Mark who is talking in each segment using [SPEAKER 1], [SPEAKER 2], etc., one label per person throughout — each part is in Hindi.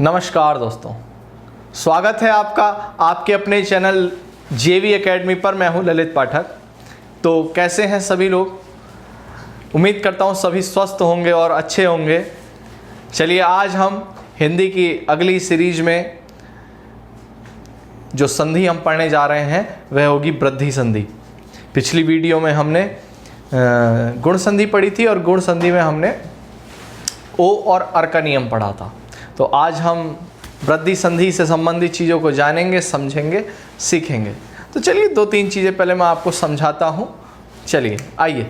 [SPEAKER 1] नमस्कार दोस्तों, स्वागत है आपका आपके अपने चैनल जेवी एकेडमी पर। मैं हूं ललित पाठक। तो कैसे हैं सभी लोग? उम्मीद करता हूं सभी स्वस्थ होंगे और अच्छे होंगे। चलिए, आज हम हिंदी की अगली सीरीज में जो संधि हम पढ़ने जा रहे हैं वह होगी वृद्धि संधि। पिछली वीडियो में हमने गुण संधि पढ़ी थी और गुण संधि में हमने ओ और अर का नियम पढ़ा था। तो आज हम वृद्धि संधि से संबंधित चीज़ों को जानेंगे, समझेंगे, सीखेंगे। तो चलिए, 2-3 चीज़ें पहले मैं आपको समझाता हूँ। चलिए आइए।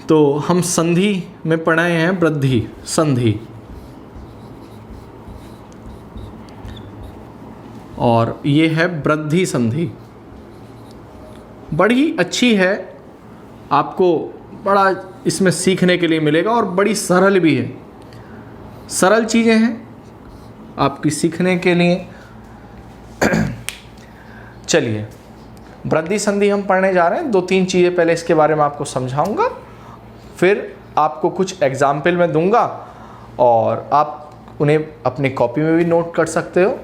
[SPEAKER 1] तो हम संधि में पढ़े हैं वृद्धि संधि, और ये है वृद्धि संधि। बड़ी अच्छी है, आपको बड़ा इसमें सीखने के लिए मिलेगा और बड़ी सरल भी है। सरल चीज़ें हैं आपकी सीखने के लिए। चलिए, वृद्धि संधि हम पढ़ने जा रहे हैं। 2-3 चीज़ें पहले इसके बारे में आपको समझाऊंगा, फिर आपको कुछ एग्जाम्पल में दूंगा और आप उन्हें अपनी कॉपी में भी नोट कर सकते हो।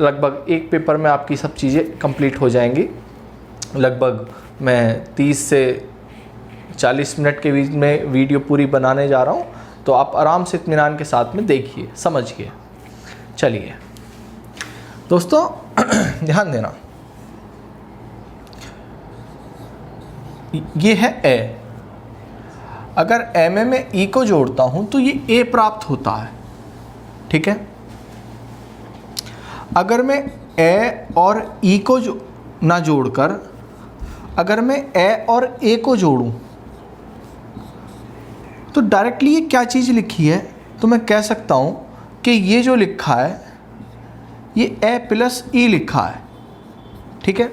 [SPEAKER 1] लगभग एक पेपर में आपकी सब चीज़ें कंप्लीट हो जाएंगी। लगभग मैं 30 से 40 मिनट के बीच में वीडियो पूरी बनाने जा रहा हूँ, तो आप आराम से इत्मीनान के साथ में देखिए, समझिए। चलिए दोस्तों, ध्यान देना, ये है ए। अगर एम में मैं ई को जोड़ता हूं तो ये ए प्राप्त होता है, ठीक है। अगर मैं ए और ई को ना जोड़कर अगर मैं ए और ए को जोड़ूं तो डायरेक्टली ये क्या चीज़ लिखी है, तो मैं कह सकता हूं कि ये जो लिखा है ये ए प्लस ई लिखा है, ठीक है,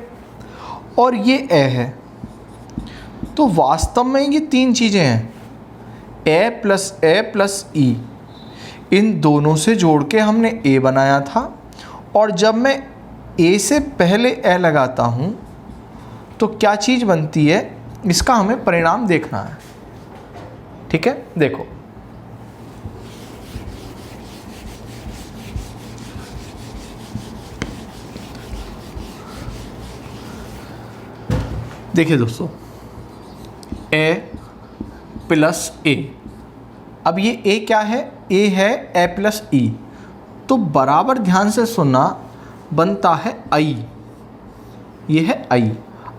[SPEAKER 1] और ये ए है। तो वास्तव में ये 3 चीज़ें हैं, ए प्लस ई। इन दोनों से जोड़ के हमने ए बनाया था, और जब मैं ए से पहले ए लगाता हूँ तो क्या चीज़ बनती है, इसका हमें परिणाम देखना है, ठीक है। देखो, देखिए दोस्तों, ए प्लस ए। अब ये ए क्या है? ए है ए प्लस ई। तो बराबर ध्यान से सुनना, बनता है आई। ये है आई।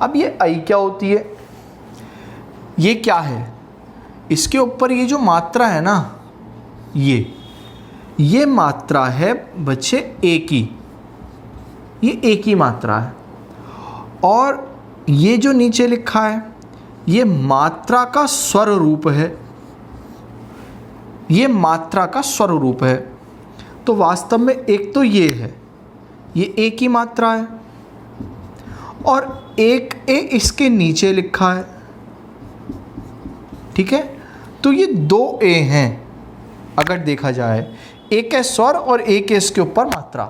[SPEAKER 1] अब ये आई क्या होती है? ये क्या है? इसके ऊपर ये जो मात्रा है ना, ये मात्रा है बच्चे ए की। ये ए की मात्रा है, और ये जो नीचे लिखा है ये मात्रा का स्वर रूप है। ये मात्रा का स्वर रूप है। तो वास्तव में एक तो ये है, ये ए की मात्रा है, और एक ए इसके नीचे लिखा है, ठीक है। तो ये 2 ए हैं अगर देखा जाए, एक है स्वर और एक है इसके ऊपर मात्रा।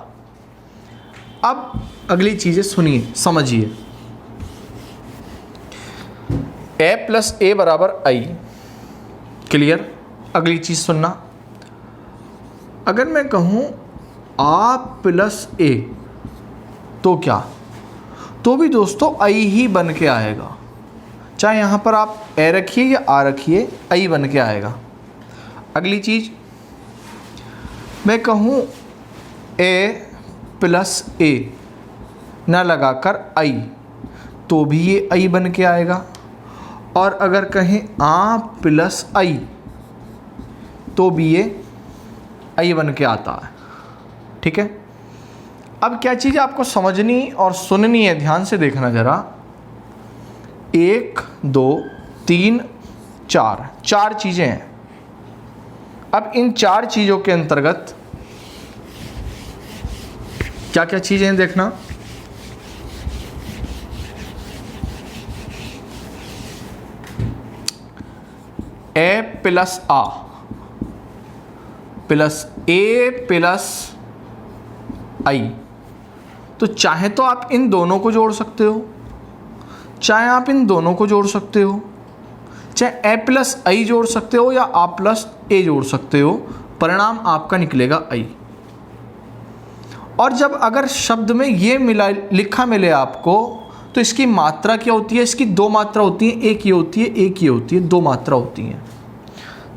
[SPEAKER 1] अब अगली चीज़ें सुनिए, समझिए। ए प्लस ए बराबर आई, क्लियर। अगली चीज़ सुनना, अगर मैं कहूँ आ प्लस ए तो क्या? तो भी दोस्तों आई ही बन के आएगा। चाहे यहाँ पर आप ए रखिए या आ रखिए, आई बन के आएगा। अगली चीज़, मैं कहूँ ए प्लस ए ना लगाकर आई, तो भी ये आई बन के आएगा। और अगर कहें आ प्लस आई, तो भी ये आई बन के आता है, ठीक है। अब क्या चीज़ आपको समझनी और सुननी है, ध्यान से देखना ज़रा। 1 2 3 4 चीज़ें हैं। अब इन 4 चीज़ों के अंतर्गत क्या क्या चीज़ें हैं देखना। ए प्लस आ प्लस ए प्लस आई। तो चाहे तो आप इन दोनों को जोड़ सकते हो, चाहे आप इन दोनों को जोड़ सकते हो, चाहे ए प्लस आई जोड़ सकते हो या आ प्लस ए जोड़ सकते हो। परिणाम आपका निकलेगा आई। और जब अगर शब्द में ये मिला लिखा मिले आपको तो इसकी मात्रा क्या होती है? इसकी दो मात्रा होती है, एक ये होती है, एक ये होती है, दो मात्रा होती हैं।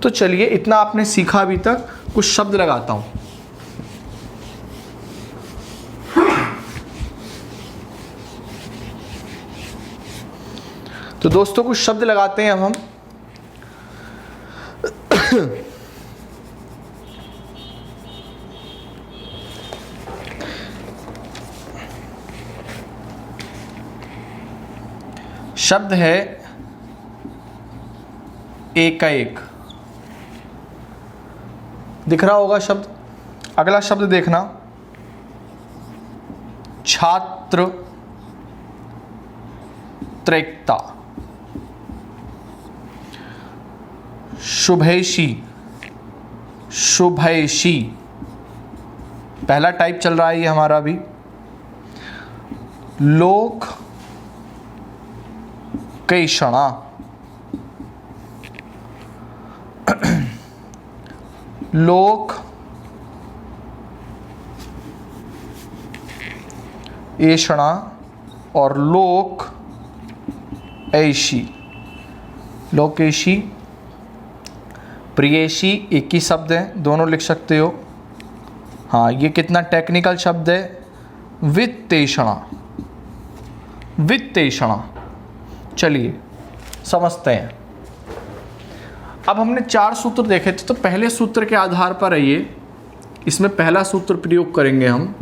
[SPEAKER 1] तो चलिए इतना आपने सीखा अभी तक, कुछ शब्द लगाता हूं। तो दोस्तों कुछ शब्द लगाते हैं अब हम। शब्द है एकाएक, दिख रहा होगा शब्द। अगला शब्द देखना, छात्र त्रैकता, शुभैषी, शुभैषी पहला टाइप चल रहा है ये हमारा अभी। लोक कैषणा, लोक ऐषणा और लोक ऐशी। लोकेशी, प्रियेशी एक ही शब्द है, दोनों लिख सकते हो। हाँ, ये कितना टेक्निकल शब्द है, वित्तेषणा, वित्तेषणा। चलिए समझते हैं। अब हमने 4 सूत्र देखे थे, तो पहले सूत्र के आधार पर आइए, इसमें पहला सूत्र प्रयोग करेंगे हम।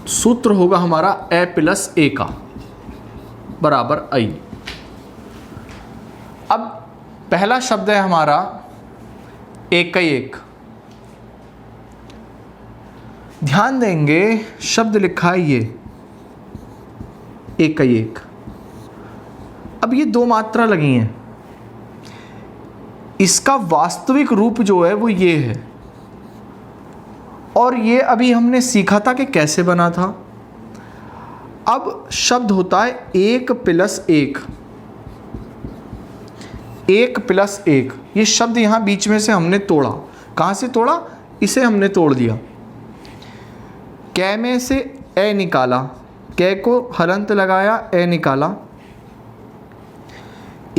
[SPEAKER 1] सूत्र होगा हमारा ए प्लस ए का बराबर आई। अब पहला शब्द है हमारा एकाएक। ध्यान देंगे शब्द लिखा है ये एकाएक। अब ये दो मात्रा लगी हैं, इसका वास्तविक रूप जो है वो ये है। और ये अभी हमने सीखा था कि कैसे बना था। अब शब्द होता है 1 + 1, 1 + 1। ये शब्द यहां बीच में से हमने तोड़ा। कहां से तोड़ा? इसे हमने तोड़ दिया। कै में से ए निकाला, कै को हलंत लगाया, ए निकाला।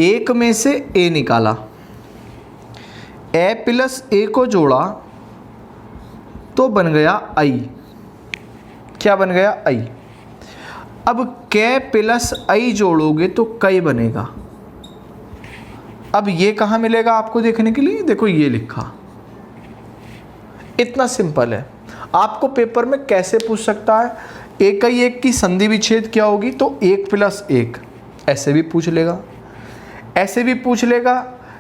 [SPEAKER 1] 1 में से ए निकाला, ए + ए को जोड़ा तो बन गया आई। क्या बन गया? आई। अब कै + आई जोड़ोगे तो कई बनेगा। अब ये कहाँ मिलेगा आपको देखने के लिए? देखो ये लिखा, इतना सिंपल है। आपको पेपर में कैसे पूछ सकता है? एकाएक की संधि विच्छेद क्या होगी? तो 1 + 1 ऐसे भी पूछ लेगा। ऐसे भी पूछ लेगा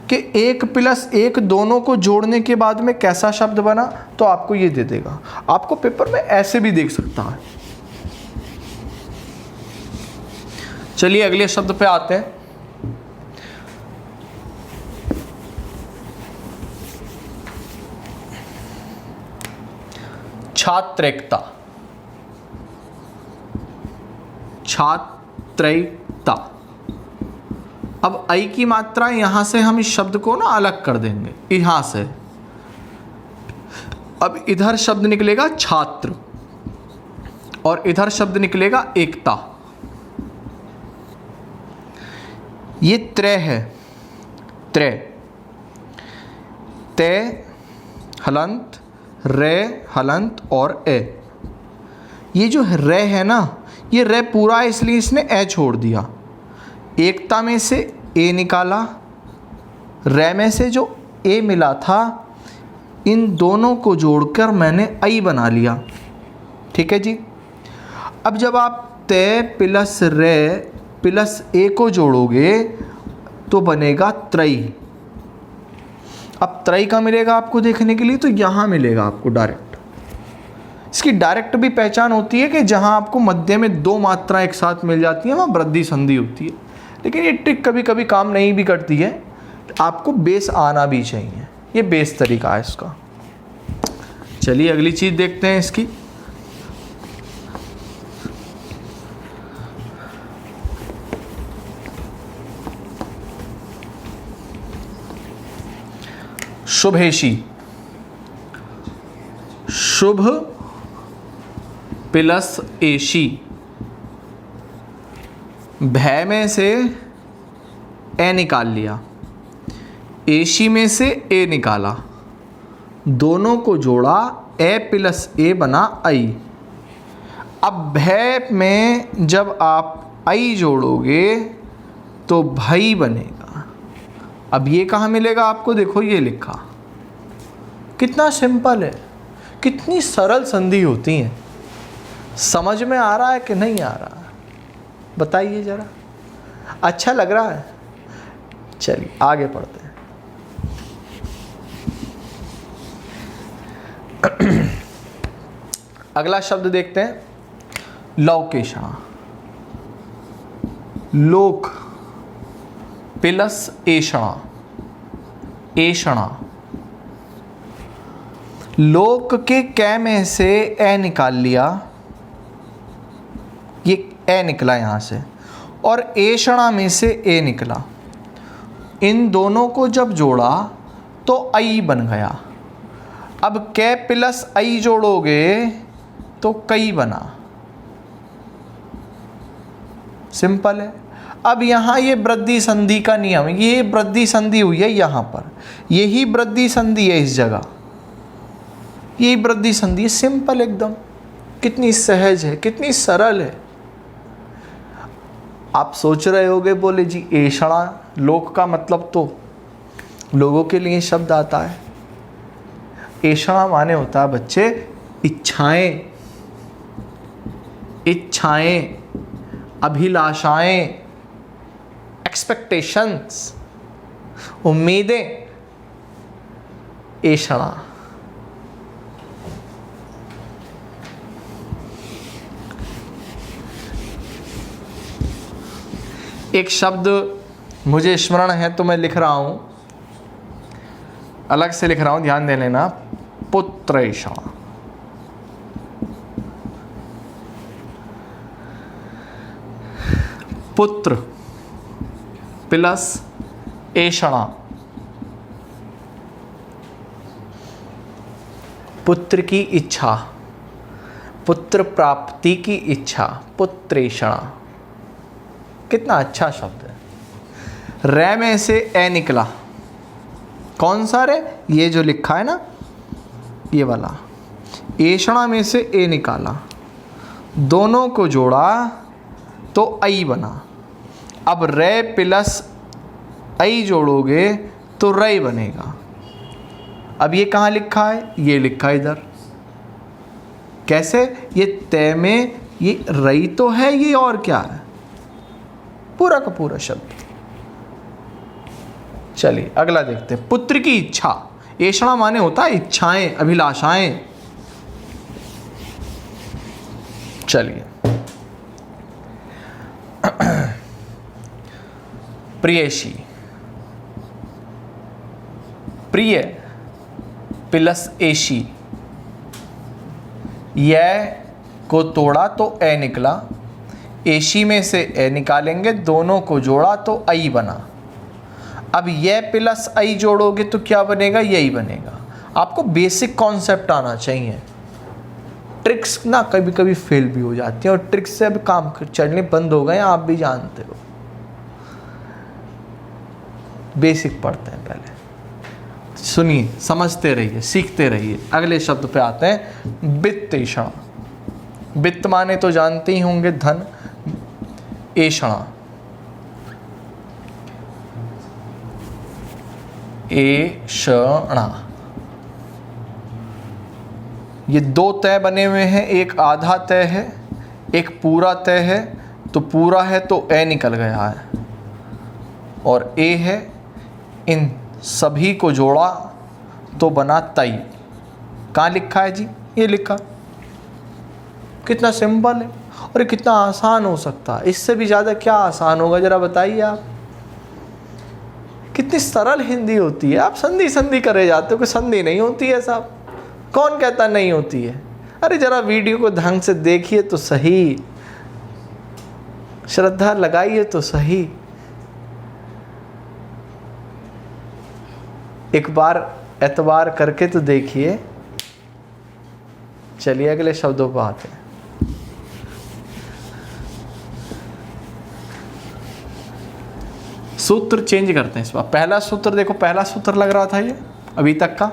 [SPEAKER 1] कि 1 + 1 दोनों को जोड़ने के बाद में कैसा शब्द बना, तो आपको ये दे देगा। आपको पेपर में ऐसे भी देख सकता है। चलिए अगले शब्द पे आते हैं। छात्रैकता, छात्रैकता। अब आई की मात्रा यहां से हम इस शब्द को ना अलग कर देंगे, यहां से। अब इधर शब्द निकलेगा छात्र और इधर शब्द निकलेगा एकता। ये त्रय है, त्रय, ते हलंत, रे हलंत और ए। ये जो रे है ना, ये रे पूरा है, इसलिए इसने ए छोड़ दिया। एकता में से ए निकाला, रे में से जो ए मिला था, इन दोनों को जोड़कर मैंने आई बना लिया। ठीक है जी। अब जब आप ते + रे + ए को जोड़ोगे तो बनेगा त्रयी। अब त्रयी का मिलेगा आपको देखने के लिए, तो यहाँ मिलेगा आपको डायरेक्ट। इसकी डायरेक्ट भी पहचान होती है कि जहाँ आपको मध्य में दो मात्राएं एक साथ मिल जाती हैं, वहाँ वृद्धि संधि होती है। लेकिन ये ट्रिक कभी कभी काम नहीं भी करती है, आपको बेस आना भी चाहिए। ये बेस तरीका है इसका। चलिए अगली चीज़ देखते हैं इसकी। शुभेशी, शुभ प्लस एशी, भय में से ए निकाल लिया, एशी में से ए निकाला, दोनों को जोड़ा, ए प्लस ए बना आई। अब भय में जब आप आई जोड़ोगे तो भई बनेगा। अब ये कहाँ मिलेगा आपको, देखो ये लिखा, कितना सिंपल है, कितनी सरल संधि होती हैं। समझ में आ रहा है कि नहीं आ रहा है, बताइए ज़रा, अच्छा लग रहा है? चलिए आगे पढ़ते हैं। अगला शब्द देखते हैं, लौकेशा, लोक प्लस एषणा, एषणा, लोक के कै में से ए निकाल लिया, ये ए निकला यहाँ से, और एषणा में से ए निकला, इन दोनों को जब जोड़ा तो आई बन गया। अब कै प्लस आई जोड़ोगे तो कई बना, सिंपल है। अब यहाँ ये वृद्धि संधि का नियम, ये वृद्धि संधि हुई है यहाँ पर, यही वृद्धि संधि है इस जगह, यही वृद्धि संधि है, सिंपल एकदम, कितनी सहज है, कितनी सरल है। आप सोच रहे होगे, बोले जी एषणा, लोक का मतलब तो लोगों के लिए शब्द आता है। एषणा माने होता है बच्चे इच्छाएं, इच्छाएं, अभिलाषाएं, एक्सपेक्टेशंस, उम्मीदें, एषणा। एक शब्द मुझे स्मरण है तो मैं लिख रहा हूं, अलग से लिख रहा हूं, ध्यान दे लेना, पुत्रेषणा। पुत्र प्लस एषणा, पुत्र की इच्छा, पुत्र प्राप्ति की इच्छा, पुत्रेषणा। कितना अच्छा शब्द है। रे में से ए निकला, कौन सा रे, ये जो लिखा है ना, ये वाला। एषणा में से ए निकाला, दोनों को जोड़ा तो आई बना। अब रे प्लस आई जोड़ोगे तो रई बनेगा। अब ये कहाँ लिखा है, ये लिखा है इधर। कैसे, ये तय में ये रई तो है, ये और क्या है, पूरा का पूरा शब्द। चलिए अगला देखते हैं, पुत्र की इच्छा। एषणा माने होता है इच्छाएं, अभिलाषाएं। चलिए प्रियेशी, प्रिय प्लस एशी, यह को तोड़ा तो ए निकला, एशी में से ए निकालेंगे, दोनों को जोड़ा तो आई बना। अब यह प्लस आई जोड़ोगे तो क्या बनेगा, यही बनेगा। आपको बेसिक कॉन्सेप्ट आना चाहिए। ट्रिक्स ना कभी कभी फेल भी हो जाती हैं, और ट्रिक्स से अब काम चलने बंद हो गए, आप भी जानते हो। बेसिक पढ़ते हैं पहले, सुनिए, समझते रहिए, सीखते रहिए। अगले शब्द पे आते हैं, वित्तेषणा। वित्त माने तो जानते ही होंगे धन, एषणा, एषणा। ये दो तय बने हुए हैं, एक आधा तय है, एक पूरा तय है। तो पूरा है तो ए निकल गया है, और ए है, इन सभी को जोड़ा तो बना तई। कहाँ लिखा है जी, ये लिखा। कितना सिंपल है, और कितना आसान हो सकता है, इससे भी ज़्यादा क्या आसान होगा, ज़रा बताइए आप। कितनी सरल हिंदी होती है। आप संधि संधि करे जाते हो कि संधि नहीं होती है साहब, कौन कहता नहीं होती है। अरे ज़रा वीडियो को ढंग से देखिए तो सही, श्रद्धा लगाइए तो सही। एक बार एतबार करके तो देखिए। चलिए अगले शब्दों पर आते हैं। सूत्र चेंज करते हैं इस बार। पहला सूत्र देखो, पहला सूत्र लग रहा था ये अभी तक का।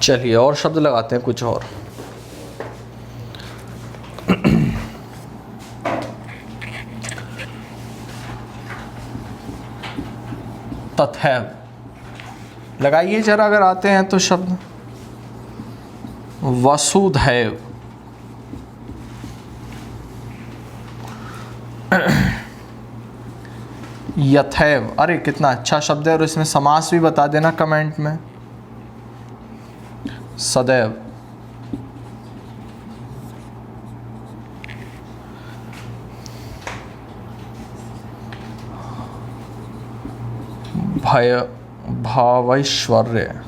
[SPEAKER 1] चलिए और शब्द लगाते हैं कुछ और। तथैव लगाइए जरा, अगर आते हैं तो शब्द। वसुधैव, यथैव। अरे कितना अच्छा शब्द है, और इसमें समास भी बता देना कमेंट में। सदैव, भय भावैश्वर्य,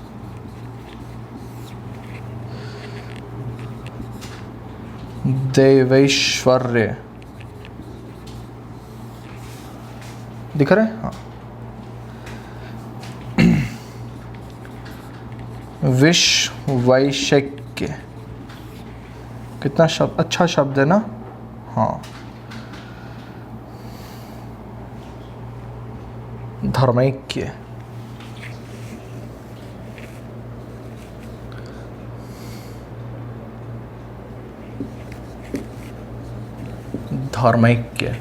[SPEAKER 1] देवैश्वर्य। दिख रहे हैं? हाँ। विश्ववैशिक्य, कितना शब्द, अच्छा शब्द है ना। हाँ। धर्मैक्य, धर्मैक्य।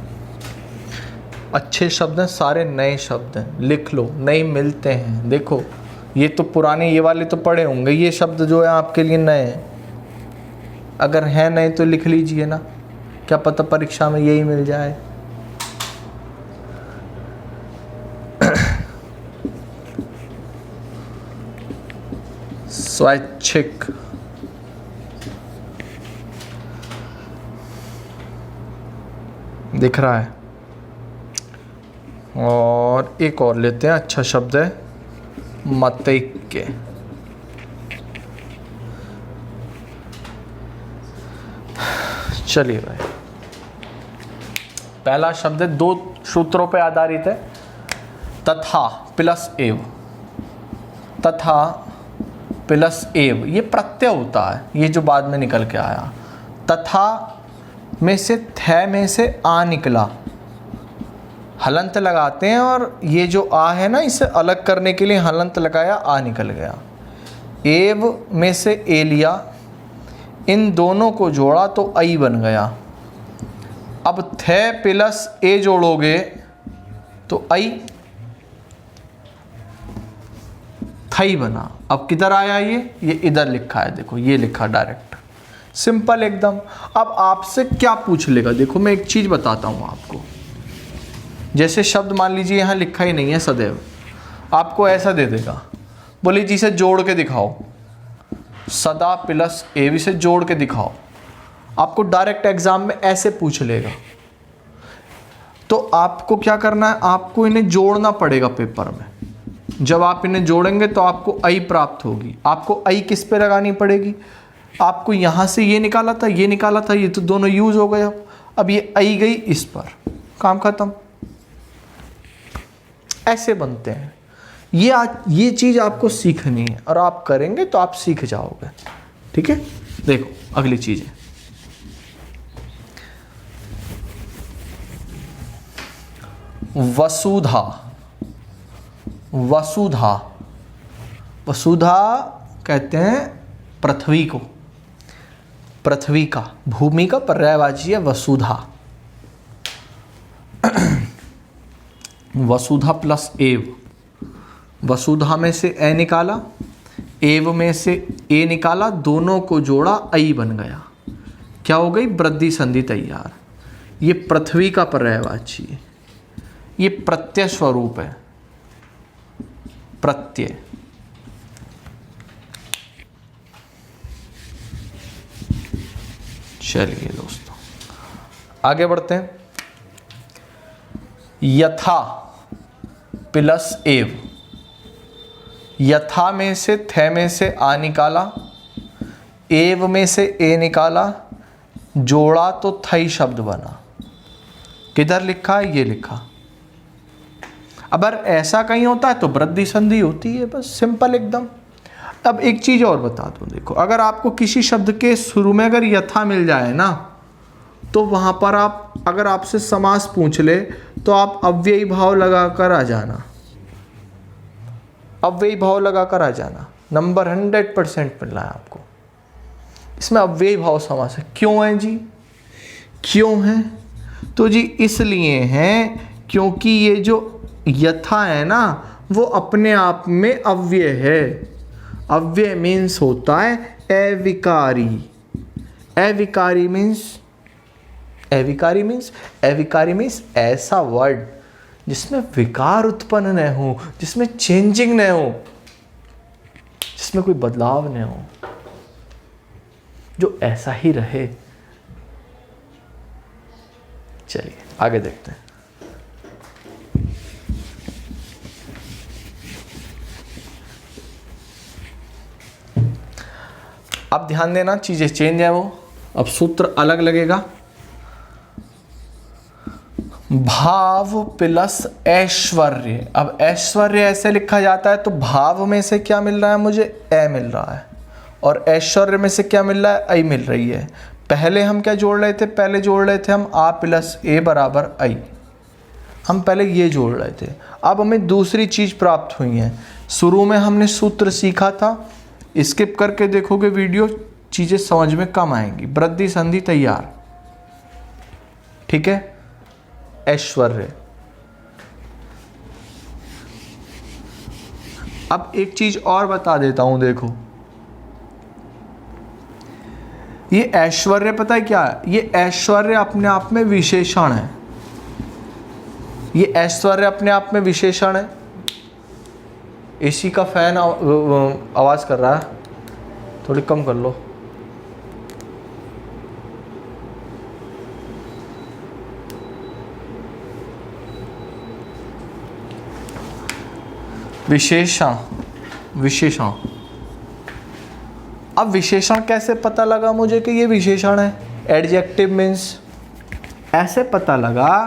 [SPEAKER 1] अच्छे शब्द हैं, सारे नए शब्द हैं, लिख लो, नए मिलते हैं। देखो ये तो पुराने, ये वाले तो पढ़े होंगे, ये शब्द जो है आपके लिए नए हैं। अगर हैं नए तो लिख लीजिए ना, क्या पता परीक्षा में यही मिल जाए। स्वैच्छिक, दिख रहा है। और एक और लेते हैं, अच्छा शब्द है, मतैक्य। चलिए भाई, पहला शब्द है, दो सूत्रों पर आधारित है। तथा प्लस एव, तथा प्लस एव, ये प्रत्यय होता है, ये जो बाद में निकल के आया। तथा में से, थ में से आ निकला, हलंत लगाते हैं, और ये जो आ है ना, इसे अलग करने के लिए हलंत लगाया, आ निकल गया। एव में से ए लिया, इन दोनों को जोड़ा तो आई बन गया। अब थ प्लस ए जोड़ोगे तो आई, थई बना। अब किधर आया ये इधर लिखा है, देखो ये लिखा डायरेक्ट, सिंपल एकदम। अब आपसे क्या पूछ लेगा, देखो मैं एक चीज बताता हूं आपको। जैसे शब्द मान लीजिए यहाँ लिखा ही नहीं है सदैव, आपको ऐसा दे देगा, बोले जी से जोड़ के दिखाओ, सदा प्लस एवी से जोड़ के दिखाओ। आपको डायरेक्ट एग्जाम में ऐसे पूछ लेगा, तो आपको क्या करना है, आपको इन्हें जोड़ना पड़ेगा पेपर में। जब आप इन्हें जोड़ेंगे तो आपको आई प्राप्त होगी। आपको आई किस पे लगानी पड़ेगी, आपको यहाँ से ये निकाला था, ये निकाला था, ये तो दोनों यूज हो गए। अब ये आई गई इस पर, काम खत्म। ऐसे बनते हैं। ये चीज़ आपको सीखनी है, और आप करेंगे तो आप सीख जाओगे। ठीक है, देखो अगली चीज़ है वसुधा। वसुधा, वसुधा कहते हैं पृथ्वी को, पृथ्वी का, भूमि का पर्यायवाची है वसुधा। वसुधा प्लस एव, वसुधा में से ए निकाला, एव में से ए निकाला, दोनों को जोड़ा आई बन गया। क्या हो गई? वृद्धि संधि तैयार। ये पृथ्वी का पर्यायवाची है, ये प्रत्यय स्वरूप है, प्रत्यय। चलिए दोस्तों आगे बढ़ते हैं। यथा प्लस एव, यथा में से थे में से आ निकाला, एव में से ए निकाला, जोड़ा तो थई शब्द बना। किधर लिखा है? ये लिखा। अगर ऐसा कहीं होता है तो वृद्धि संधि होती है, बस सिंपल एकदम। अब एक चीज और बता दूं, देखो अगर आपको किसी शब्द के शुरू में अगर यथा मिल जाए ना, तो वहां पर आप अगर आपसे समास पूछ ले तो आप अव्ययी भाव लगाकर आ जाना, अव्ययी भाव लगाकर आ जाना। नंबर 100% मिल रहा है आपको। इसमें अव्ययी भाव समास है। क्यों है जी? क्यों है? तो जी इसलिए हैं क्योंकि ये जो यथा है ना, वो अपने आप में अव्यय है। अव्यय मीन्स होता है अविकारी। अविकारी मीन्स, अविकारी मीन्स, अविकारी मीन्स ऐसा वर्ड जिसमें विकार उत्पन्न न हो, जिसमें चेंजिंग न हो, जिसमें कोई बदलाव न हो, जो ऐसा ही रहे। चलिए आगे देखते हैं। अब ध्यान देना, चीजें चेंज है वो, अब सूत्र अलग लगेगा। भाव प्लस ऐश्वर्य। अब ऐश्वर्य ऐसे लिखा जाता है तो भाव में से क्या मिल रहा है मुझे? ए मिल रहा है, और ऐश्वर्य में से क्या मिल रहा है? आई मिल रही है। पहले हम क्या जोड़ रहे थे? पहले जोड़ रहे थे हम आ प्लस ए बराबर आई। हम पहले ये जोड़ रहे थे। अब हमें दूसरी चीज प्राप्त हुई है। शुरू में हमने सूत्र सीखा था, स्किप करके देखोगे वीडियो, चीजें समझ में कम आएंगी। वृद्धि संधि तैयार, ठीक है। ऐश्वर्य। अब एक चीज और बता देता हूं, देखो ये ऐश्वर्य पता है क्या है? ये ऐश्वर्य अपने आप में विशेषण है। ये ऐश्वर्य अपने आप में विशेषण है। एसी का फैन आवाज कर रहा है, थोड़ी कम कर लो। विशेषण, विशेषण। अब विशेषण कैसे पता लगा मुझे कि ये विशेषण है? एडजेक्टिव मीन्स ऐसे पता लगा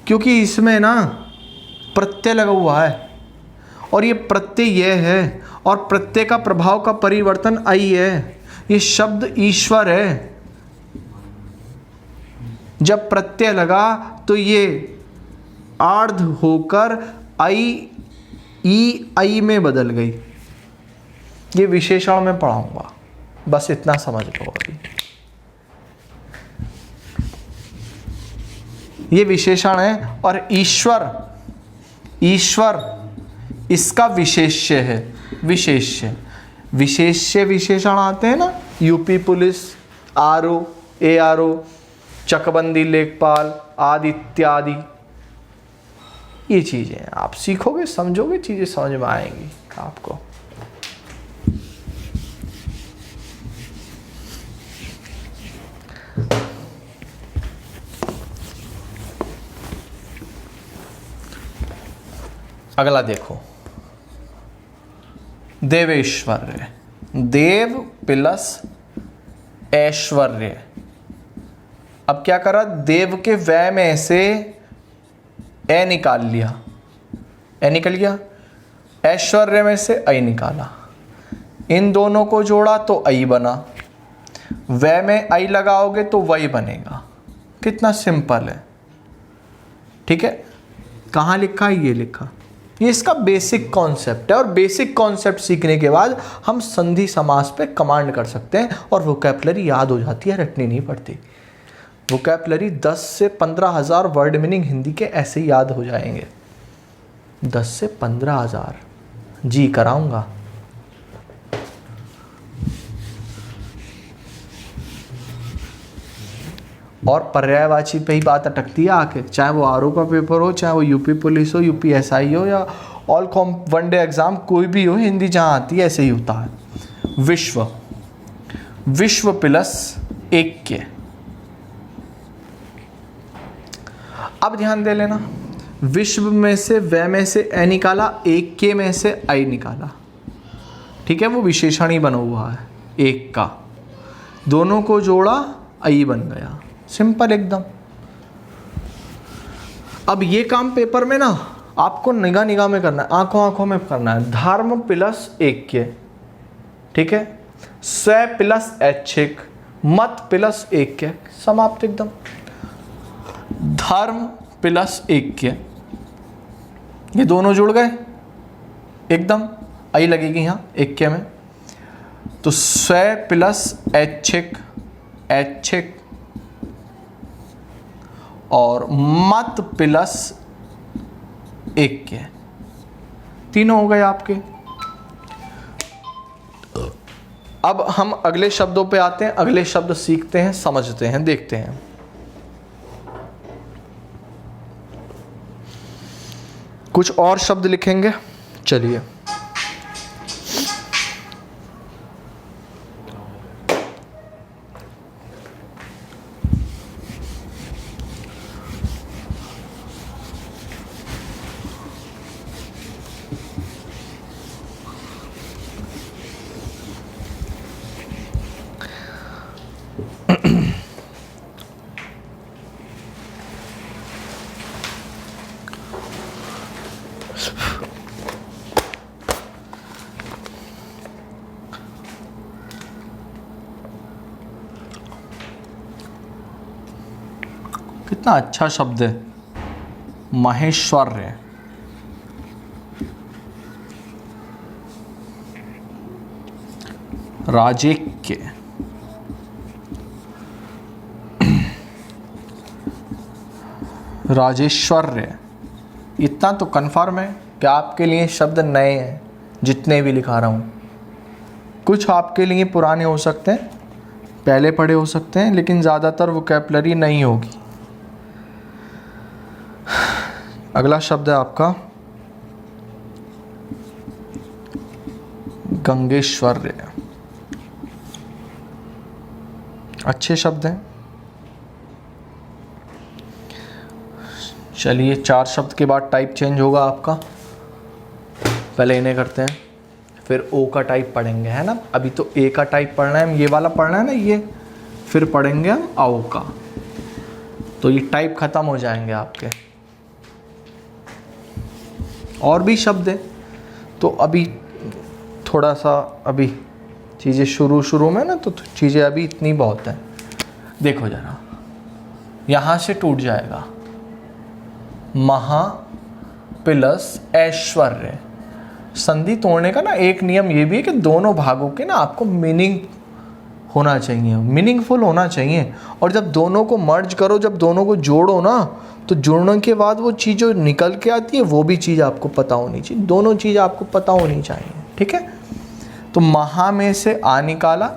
[SPEAKER 1] क्योंकि इसमें ना प्रत्यय लगा हुआ है, और ये प्रत्यय यह है, और प्रत्यय का प्रभाव का परिवर्तन आई है। ये शब्द ईश्वर है। जब प्रत्यय लगा तो ये आर्ध होकर आई, ई आई में बदल गई। ये विशेषण में पढ़ाऊंगा, बस इतना समझ लो अभी। ये विशेषण है, और ईश्वर, ईश्वर इसका विशेष्य है। विशेष्य, विशेष्य विशेषण आते हैं ना, यूपी पुलिस, आरओ, एआरओ, चकबंदी लेखपाल आदि इत्यादि। ये चीजें आप सीखोगे, समझोगे, चीजें समझ में आएंगी आपको। अगला देखो, देवेश्वर्य। देव प्लस ऐश्वर्य। अब क्या करा? देव के वै में से ए निकाल लिया, ए निकल गया। ऐश्वर्य में से आई निकाला, इन दोनों को जोड़ा तो आई बना। वै में आई लगाओगे तो वही बनेगा। कितना सिंपल है, ठीक है। कहाँ लिखा है? ये लिखा। ये इसका बेसिक कॉन्सेप्ट है, और बेसिक कॉन्सेप्ट सीखने के बाद हम संधि समास पे कमांड कर सकते हैं, और वोकैबुलरी याद हो जाती है, रटनी नहीं पड़ती। वोकैबलरी 10 से 15,000 वर्ड मीनिंग हिंदी के ऐसे ही याद हो जाएंगे। 10 से 15,000 जी कराऊंगा। और पर्यायवाची पे ही बात अटकती है आके, चाहे वो आरओ का पेपर हो, चाहे वो यूपी पुलिस हो, यूपीएसआई हो, या ऑल वनडे एग्जाम कोई भी हो, हिंदी जहाँ आती है ऐसे ही होता है। विश्व, विश्व प्लस ऐक्य। अब ध्यान दे लेना, विश्व में से व में से ए निकाला, ऐक्य में से आई निकाला, ठीक है, वो विशेषण ही बना हुआ है एक का, दोनों को जोड़ा आई बन गया, सिंपल एकदम। अब ये काम पेपर में ना आपको निगाह निगाह में करना है, आंखों आंखों में करना है। धर्म प्लस ऐक्य, ठीक है, स्व प्लस ऐच्छिक, मत प्लस ऐक्य, समाप्त एकदम। धर्म प्लस ऐक्य, ये दोनों जुड़ गए एकदम, आई लगेगी यहाँ ऐक्य में, तो स्व प्लस ऐच्छिक, ऐच्छिक और मत प्लस ऐक्य, तीनों हो गए आपके। अब हम अगले शब्दों पे आते हैं, अगले शब्द सीखते हैं, समझते हैं, देखते हैं। कुछ और शब्द लिखेंगे, चलिए। कितना अच्छा शब्द है, महेश्वर्य। राजेक्य, राजेश्वर्य। इतना तो कन्फर्म है कि आपके लिए शब्द नए हैं, जितने भी लिखा रहा हूँ। कुछ आपके लिए पुराने हो सकते हैं, पहले पढ़े हो सकते हैं, लेकिन ज़्यादातर वोकैबलरी नहीं होगी। अगला शब्द है आपका गंगेश्वर्य। अच्छे शब्द हैं। चलिए, 4 शब्द के बाद टाइप चेंज होगा आपका। पहले इन्हें करते हैं, फिर ओ का टाइप पढ़ेंगे, है ना। अभी तो ए का टाइप पढ़ना है, ये वाला पढ़ना है ना, ये फिर पढ़ेंगे हम आओ का, तो ये टाइप खत्म हो जाएंगे आपके। और भी शब्द है, तो अभी थोड़ा सा, अभी चीज़ें शुरू में ना, तो चीज़ें अभी इतनी बहुत है। देखो जरा, यहाँ से टूट जाएगा महा प्लस ऐश्वर्य। संधि तोड़ने का ना एक नियम ये भी है कि दोनों भागों के ना आपको मीनिंग होना चाहिए, मीनिंगफुल होना चाहिए। और जब दोनों को मर्ज करो, जब दोनों को जोड़ो ना, तो जुड़ने के बाद वो चीज़ जो निकल के आती है वो भी चीज़ आपको पता होनी चाहिए। दोनों चीज़ आपको पता होनी चाहिए, ठीक है। तो महा में से आ निकाला,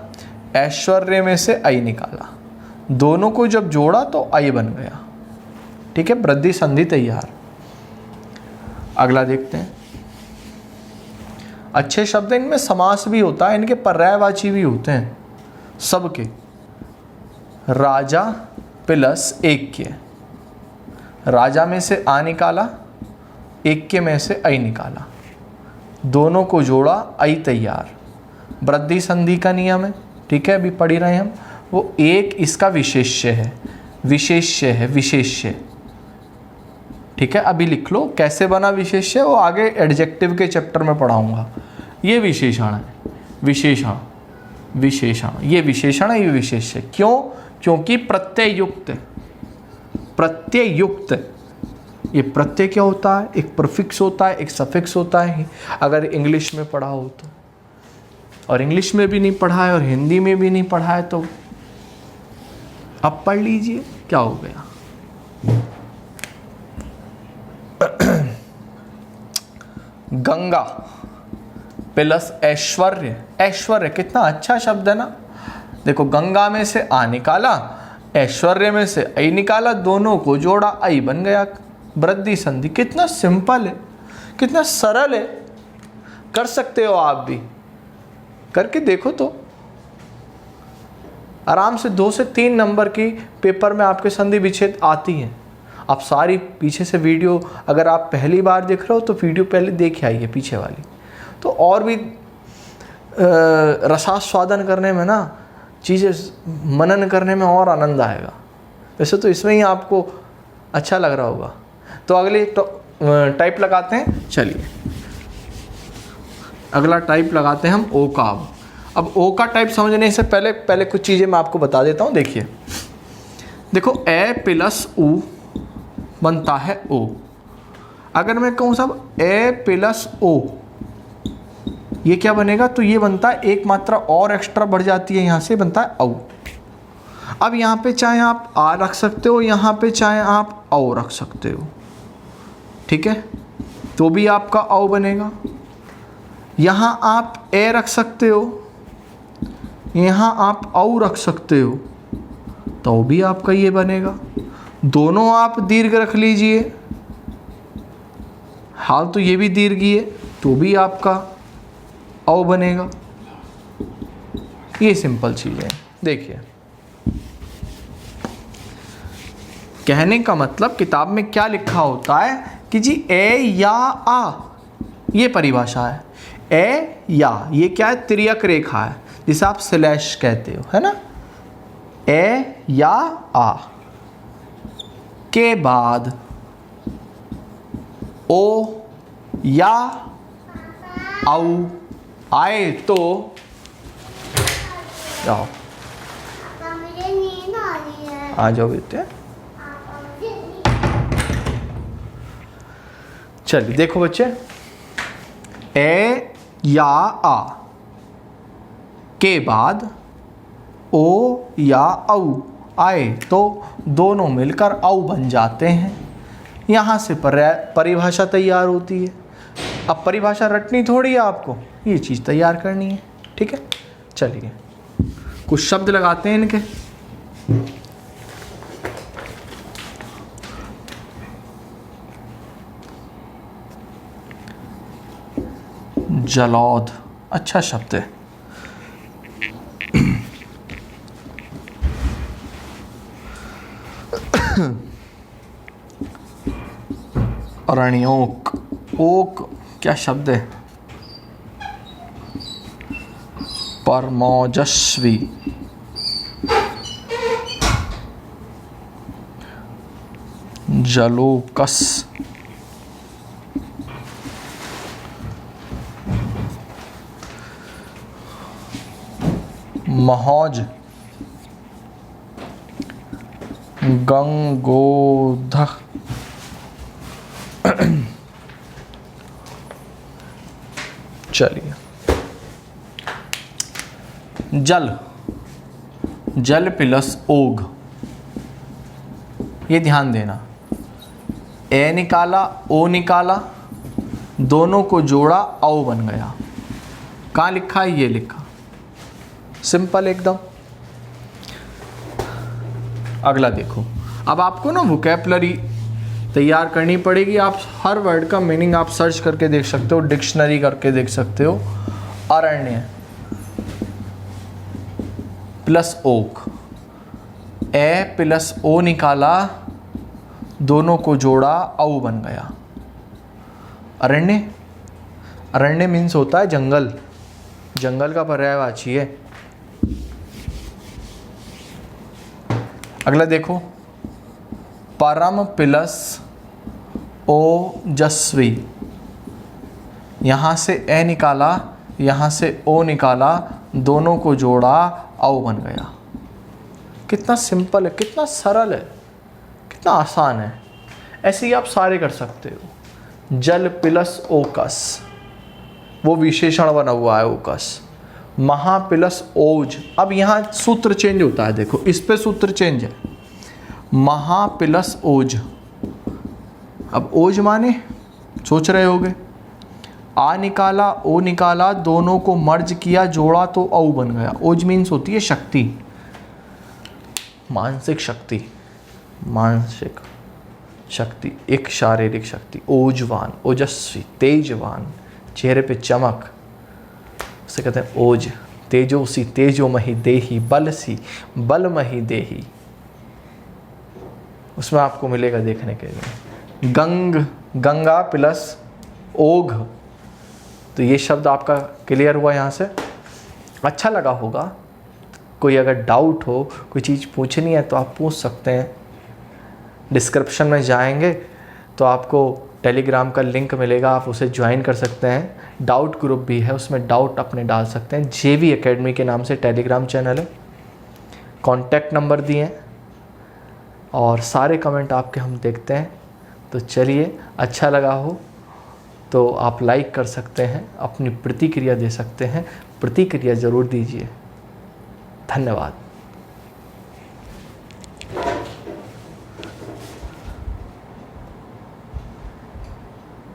[SPEAKER 1] ऐश्वर्य में से आई निकाला, दोनों को जब जोड़ा तो आई बन गया, ठीक है। वृद्धि संधि तैयार। अगला देखते हैं। अच्छे शब्द, इनमें समास भी होता है, इनके पर्यायवाची भी होते हैं सबके। राजा प्लस ऐक्य, राजा में से आ निकाला, ऐक्य में से आई निकाला, दोनों को जोड़ा आई तैयार। वृद्धि संधि का नियम है, ठीक है, अभी पढ़ ही रहे हैं हम। वो एक इसका विशेष्य है, विशेष्य है, विशेष्य, ठीक है। अभी लिख लो कैसे बना विशेष्य, वो आगे एडजेक्टिव के चैप्टर में पढ़ाऊंगा। ये विशेषण है, विशेषण, विशेषण, ये विशेषण है, ये विशेष्य। क्यों? क्योंकि प्रत्यय युक्त, प्रत्यय युक्त। ये प्रत्यय क्या होता है? एक प्रीफिक्स होता है, एक सफिक्स होता है, अगर इंग्लिश में पढ़ा हो तो। और इंग्लिश में भी नहीं पढ़ा है और हिंदी में भी नहीं पढ़ा है तो अब पढ़ लीजिए क्या हो गया। गंगा प्लस ऐश्वर्य, ऐश्वर्य कितना अच्छा शब्द है ना। देखो गंगा में से आ निकाला, ऐश्वर्य में से ऐ निकाला, दोनों को जोड़ा ऐ बन गया वृद्धि संधि। कितना सिंपल है, कितना सरल है, कर सकते हो आप भी, करके देखो तो आराम से 2 से 3 नंबर की पेपर में आपके संधि विच्छेद आती हैं। आप सारी पीछे से वीडियो, अगर आप पहली बार देख रहे हो तो वीडियो पहले देख आइए पीछे वाली, तो और भी रसास्वादन करने में ना, चीज़ें मनन करने में और आनंद आएगा। वैसे तो इसमें ही आपको अच्छा लग रहा होगा। तो अगले टाइप लगाते हैं, चलिए अगला टाइप लगाते हैं हम ओ का। अब ओ का टाइप समझने से पहले कुछ चीज़ें मैं आपको बता देता हूँ। देखिए, देखो ए प्लस उ बनता है ओ। अगर मैं कहूँ साहब ए प्लस ओ, ये क्या बनेगा, तो ये बनता है एक मात्रा और एक्स्ट्रा बढ़ जाती है, यहाँ से बनता है औ। अब यहाँ पे चाहे आप आ रख सकते हो, यहाँ पे चाहे आप औ रख सकते हो, ठीक है, तो भी आपका औ बनेगा। यहाँ आप ए रख सकते हो, यहाँ आप औ रख सकते हो, तो भी आपका ये बनेगा। दोनों आप दीर्घ रख लीजिए, हाल तो ये भी दीर्घ ही है, तो भी आपका औ बनेगा। ये सिंपल चीज़ है। देखिए, कहने का मतलब किताब में क्या लिखा होता है कि जी ए या आ, ये परिभाषा है। ए या, ये क्या है, तिर्यक रेखा है जिसे आप स्लैश कहते हो, है ना। ए या आ के बाद ओ या औ आए तो जाओ,
[SPEAKER 2] मुझे नींद आ रही है।
[SPEAKER 1] आ जाओ बेटे। चलिए देखो बच्चे, ए या आ के बाद ओ या औ आए तो दोनों मिलकर औ बन जाते हैं। यहाँ से परिभाषा तैयार होती है। अब परिभाषा रटनी थोड़ी है आपको, ये चीज़ तैयार करनी है, ठीक है। चलिए कुछ शब्द लगाते हैं इनके। जलौध, अच्छा शब्द है। अरण्योक, ओक क्या शब्द है। परमोजस्वी, जलोकस, महौज, गंगोधक, चलिए जल, जल प्लस ओग, ये ध्यान देना। ए निकाला, ओ निकाला, दोनों को जोड़ा, औ बन गया। कहाँ लिखा है, ये लिखा, सिंपल एकदम। अगला देखो, अब आपको ना वोकैबुलरी तैयार करनी पड़ेगी। आप हर वर्ड का मीनिंग आप सर्च करके देख सकते हो, डिक्शनरी करके देख सकते हो। अरण्य प्लस ओक, ए प्लस ओ निकाला, दोनों को जोड़ा, औ बन गया। अरण्य, अरण्य मीन्स होता है जंगल, जंगल का पर्यायवाची है। अगला देखो, परम प्लस ओजस्वी, यहाँ से ए निकाला, यहाँ से ओ निकाला, दोनों को जोड़ा, औ बन गया। कितना सिंपल है, कितना सरल है, कितना आसान है। ऐसे ही आप सारे कर सकते हो। जल प्लस ओकस, वो विशेषण बना हुआ है ओकस, महा प्लस ओज। अब यहाँ सूत्र चेंज होता है, देखो इस पे सूत्र चेंज है, महा प्लस ओज। अब ओज माने सोच रहे होगे, आ निकाला ओ निकाला, दोनों को मर्ज किया जोड़ा तो औ बन गया। ओज मीन्स होती है शक्ति, मानसिक शक्ति, मानसिक शक्ति, एक शारीरिक शक्ति। ओजवान, ओजस्वी, तेजवान, चेहरे पे चमक, उसे कहते हैं ओज। तेजोसी तेजोमहि देहि, बलसी बलमहि देहि, उसमें आपको मिलेगा देखने के लिए। गंगा प्लस ओघ, तो ये शब्द आपका क्लियर हुआ यहाँ से। अच्छा लगा होगा। कोई अगर डाउट हो, कोई चीज़ पूछनी है तो आप पूछ सकते हैं। डिस्क्रिप्शन में जाएंगे तो आपको टेलीग्राम का लिंक मिलेगा, आप उसे ज्वाइन कर सकते हैं। डाउट ग्रुप भी है, उसमें डाउट अपने डाल सकते हैं। जेवी एकेडमी के नाम से टेलीग्राम चैनल है, कॉन्टैक्ट नंबर दिए हैं और सारे कमेंट आपके हम देखते हैं। तो चलिए, अच्छा लगा हो तो आप लाइक कर सकते हैं, अपनी प्रतिक्रिया दे सकते हैं। प्रतिक्रिया ज़रूर दीजिए। धन्यवाद।